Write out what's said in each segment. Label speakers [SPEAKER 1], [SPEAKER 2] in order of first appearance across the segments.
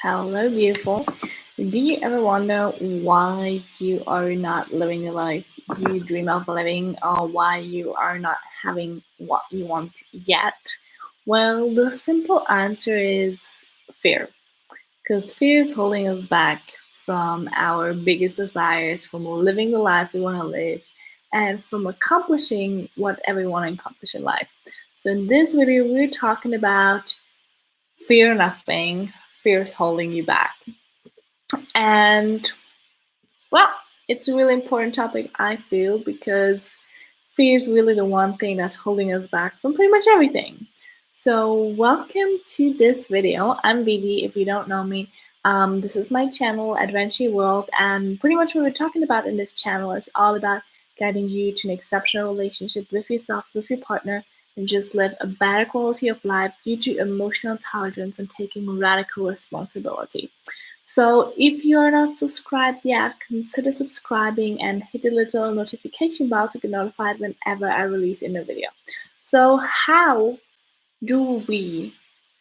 [SPEAKER 1] Hello, beautiful. Do you ever wonder why you are not living the life you dream of living, or why you are not having what you want yet? Well, the simple answer is fear. Because fear is holding us back from our biggest desires, from living the life we want to live, and from accomplishing whatever we want to accomplish in life. So, in this video, we're talking about fear nothing, fear is holding you back. And well, it's a really important topic, I feel, because fear is really the one thing that's holding us back from pretty much everything. So, welcome to this video. I'm Vivi. If you don't know me, this is my channel, Adventure World, and pretty much what we're talking about in this channel is all about guiding you to an exceptional relationship with yourself, with your partner, and just live a better quality of life due to emotional intelligence and taking radical responsibility. So if you're not subscribed yet, consider subscribing and hit the little notification bell to get notified whenever I release a new video. So how do we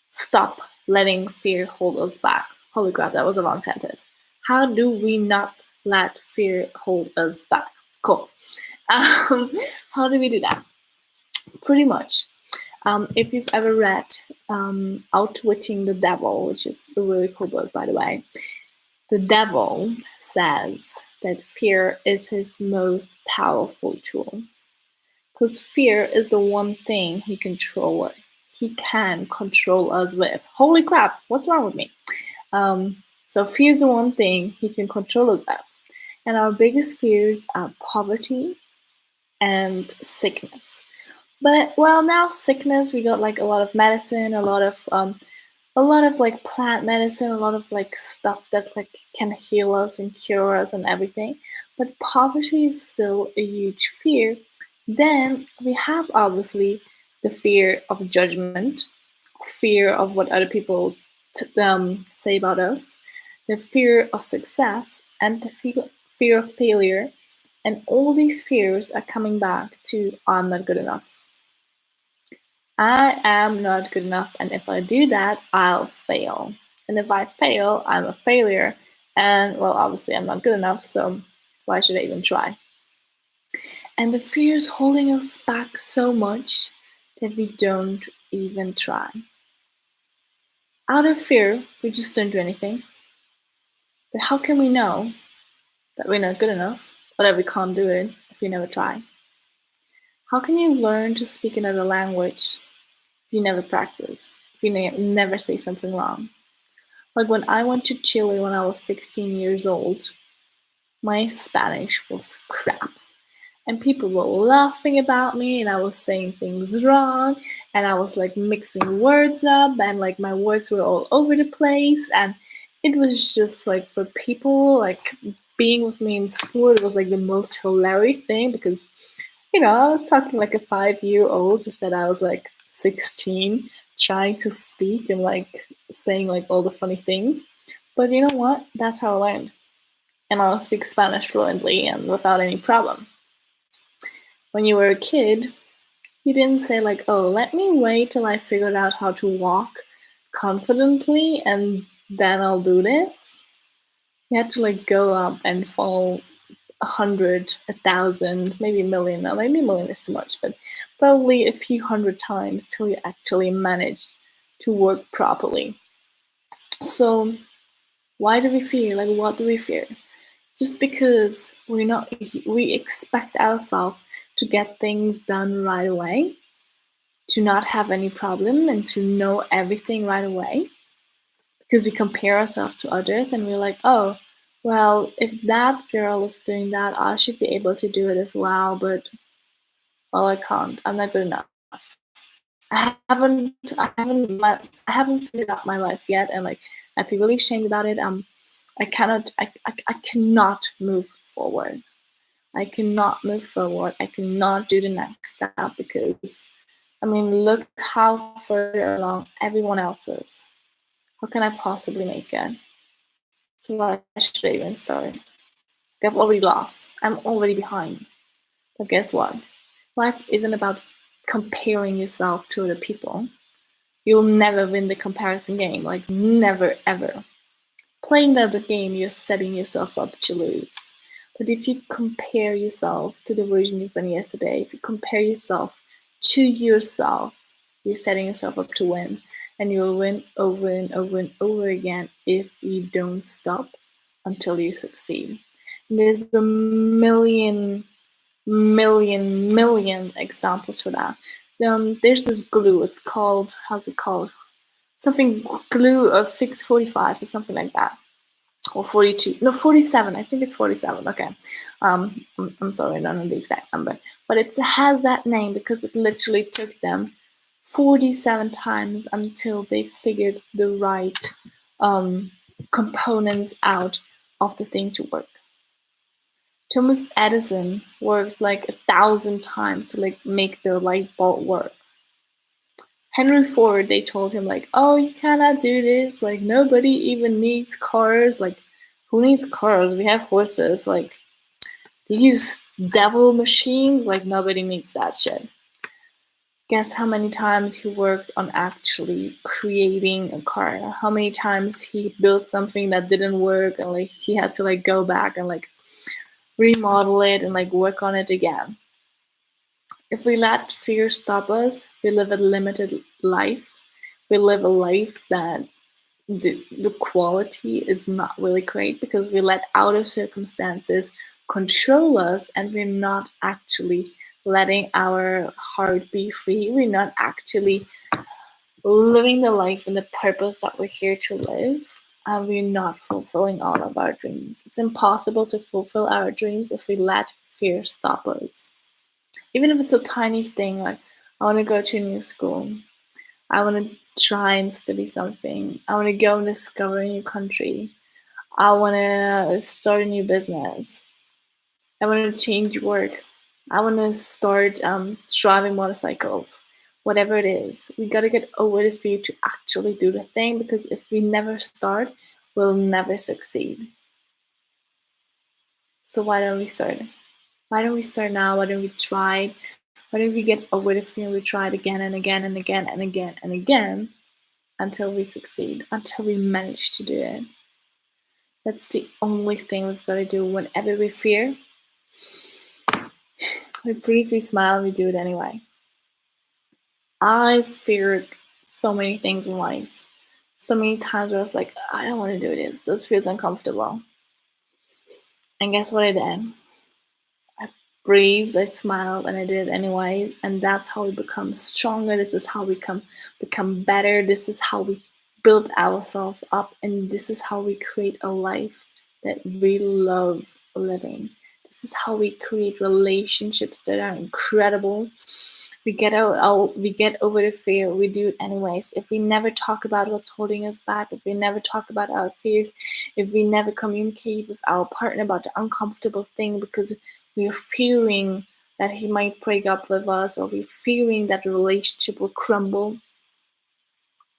[SPEAKER 1] stop letting fear hold us back? Holy crap, that was a long sentence. How do we not let fear hold us back? Cool. How do we do that? Pretty much. If you've ever read Outwitting the Devil, which is a really cool book, by the way, the devil says that fear is his most powerful tool. Because fear is the one thing he can control us with. Holy crap, what's wrong with me? So fear is the one thing he can control us with. And our biggest fears are poverty and sickness. But well, now sickness, we got like a lot of medicine, a lot of like plant medicine, a lot of like stuff that like can heal us and cure us and everything. But poverty is still a huge fear. Then we have obviously the fear of judgment, fear of what other people say about us, the fear of success, and the fear of failure. And all these fears are coming back to I'm not good enough. I am not good enough, and if I do that, I'll fail. And if I fail, I'm a failure. And well, obviously, I'm not good enough, so why should I even try? And the fear is holding us back so much that we don't even try. Out of fear, we just don't do anything. But how can we know that we're not good enough or that we can't do it if we never try? How can you learn to speak another language if you never practice, if you never say something wrong? Like when I went to Chile when I was 16 years old, my Spanish was crap. And people were laughing about me, and I was saying things wrong, and I was like mixing words up, and like my words were all over the place. And it was just like for people like being with me in school, it was like the most hilarious thing because I was talking like a 5-year-old, just that I was like 16, trying to speak and like saying like all the funny things. But you know what? That's how I learned. And I'll speak Spanish fluently and without any problem. When you were a kid, you didn't say like, oh, let me wait till I figured out how to walk confidently and then I'll do this. You had to like go up and fall 100, 1,000, maybe a million. Now, maybe a million is too much, but probably a few hundred times till you actually managed to work properly. So, why do we fear? Like, what do we fear? Just because we expect ourselves to get things done right away, to not have any problem, and to know everything right away, because we compare ourselves to others and we're like, oh, well, if that girl is doing that, I should be able to do it as well, but well, I can't. I'm not good enough. I haven't figured out my life yet, and like I feel really ashamed about it. I cannot move forward. I cannot move forward. I cannot do the next step because, I mean, look how further along everyone else is. How can I possibly make it? So why should I even start? I've already lost. I'm already behind. But guess what? Life isn't about comparing yourself to other people. You'll never win the comparison game. Like, never, ever. Playing that game, you're setting yourself up to lose. But if you compare yourself to the version you've been yesterday, if you compare yourself to yourself, you're setting yourself up to win. And you'll win over and over and over again if you don't stop until you succeed. And there's a million examples for that. There's this glue. It's called, how's it called? Something glue of fix 45 or something like that, or 42, no, 47, I think it's 47. Okay, I'm sorry, I don't know the exact number, but it has that name because it literally took them 47 times until they figured the right components out of the thing to work. Thomas Edison worked like 1,000 times to like make the light bulb work. Henry Ford, they told him like, oh, you cannot do this. Like, nobody even needs cars. Like, who needs cars? We have horses. Like, these devil machines, like, nobody needs that shit. Guess how many times he worked on actually creating a car? How many times he built something that didn't work and like he had to like go back and like remodel it and like work on it again. If we let fear stop us, we live a limited life. We live a life that the quality is not really great because we let outer circumstances control us and we're not actually letting our heart be free. We're not actually living the life and the purpose that we're here to live. And we're not fulfilling all of our dreams. It's impossible to fulfill our dreams if we let fear stop us. Even if it's a tiny thing, like I want to go to a new school, I want to try and study something, I want to go and discover a new country, I want to start a new business, I want to change work, I want to start driving motorcycles. Whatever it is, we gotta get over the fear to actually do the thing, because if we never start, we'll never succeed. So why don't we start? Why don't we start now? Why don't we try? Why don't we get over the fear? We try it again and again and again and again and again until we succeed, until we manage to do it. That's the only thing we've got to do. Whenever we fear, we breathe, we smile, we do it anyway. I feared so many things in life. So many times where I was like, I don't want to do this. This feels uncomfortable. And guess what I did? I breathed, I smiled, and I did it anyways. And that's how we become stronger. This is how we become better. This is how we build ourselves up. And this is how we create a life that we love living. This is how we create relationships that are incredible. We get over the fear. We do it anyways. If we never talk about what's holding us back, if we never talk about our fears, if we never communicate with our partner about the uncomfortable thing because we're fearing that he might break up with us, or we're fearing that the relationship will crumble,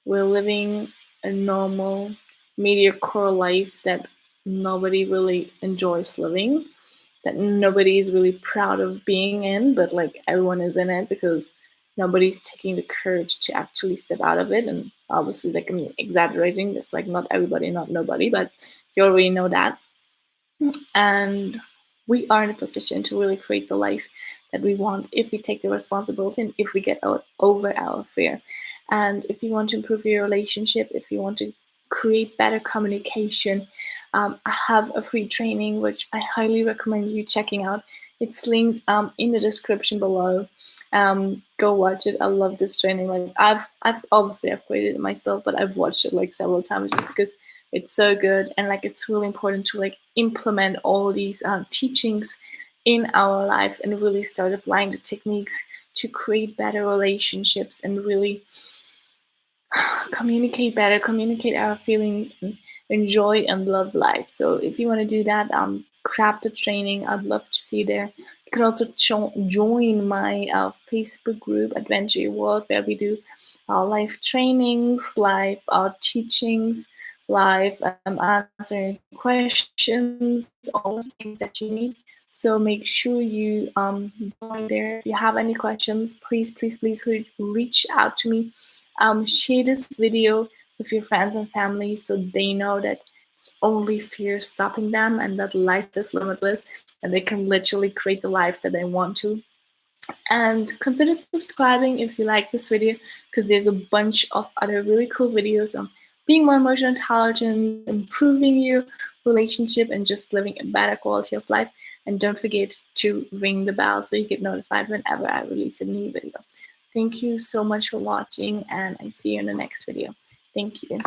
[SPEAKER 1] we're living a normal, mediocre life that nobody really enjoys living, that nobody is really proud of being in, but like everyone is in it because nobody's taking the courage to actually step out of it. And obviously, like, I'm exaggerating. It's like not everybody, not nobody, but you already know that. And we are in a position to really create the life that we want if we take the responsibility and if we get over our fear. And if you want to improve your relationship, if you want to create better communication, I have a free training which I highly recommend you checking out. It's linked in the description below. Go watch it. I love this training. Like I've obviously I've created it myself, but I've watched it like several times just because it's so good, and like it's really important to like implement all these teachings in our life and really start applying the techniques to create better relationships and really communicate better, communicate our feelings, and enjoy and love life. So if you want to do that, grab the training. I'd love to see you there. You can also join my Facebook group, Adventure Your World, where we do live trainings, live teachings, live answering questions, all the things that you need. So make sure you join there. If you have any questions, please reach out to me. Share this video with your friends and family so they know that It's only fear stopping them, and that life is limitless, and they can literally create the life that they want to. And consider subscribing if you like this video, because there's a bunch of other really cool videos on being more emotional intelligent, improving your relationship, and just living a better quality of life. And don't forget to ring the bell so you get notified whenever I release a new video. Thank you so much for watching, and I see you in the next video. Thank you.